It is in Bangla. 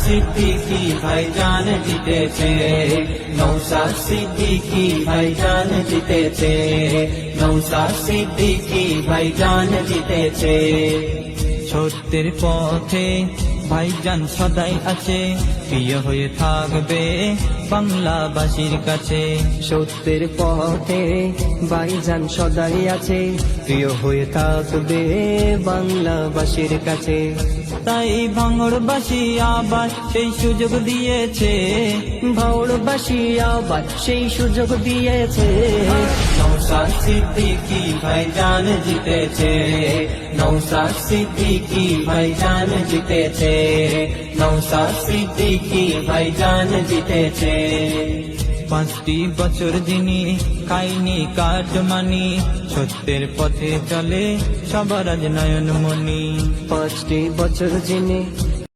সিদ্দিকী ভাইজান জিতেছে, নওশাদ সিদ্দিকী ভাইজান জিতেছে, নওশাদ সিদ্দিকী ভাইজান জিতেছে। সত্যের পথে ভাইজান সদাই আছে, প্রিয় হয়ে থাকবে বাংলাবাসীর কাছে। সত্যের পথে ভাইজান সদাই আছে, প্রিয় হয়ে থাকবে বাংলাবাসীর কাছে। তাই ভাঙড়বাসী আবার সেই সুযোগ দিয়েছে, ভাঙড়বাসী আবার সেই সুযোগ দিয়েছে। নওশাদ সিদ্দিকী ভাইজান জিতেছে, নওশাদ সিদ্দিকী ভাইজান জিতেছে, নওশাদ সিদ্দিকী ভাইজান জিতেছে। 5টি বছর যিনি খাইনি কাটমানি, সত্যের পথে চলে সবার আজ নয়নমণি। 5টি বছর যিনি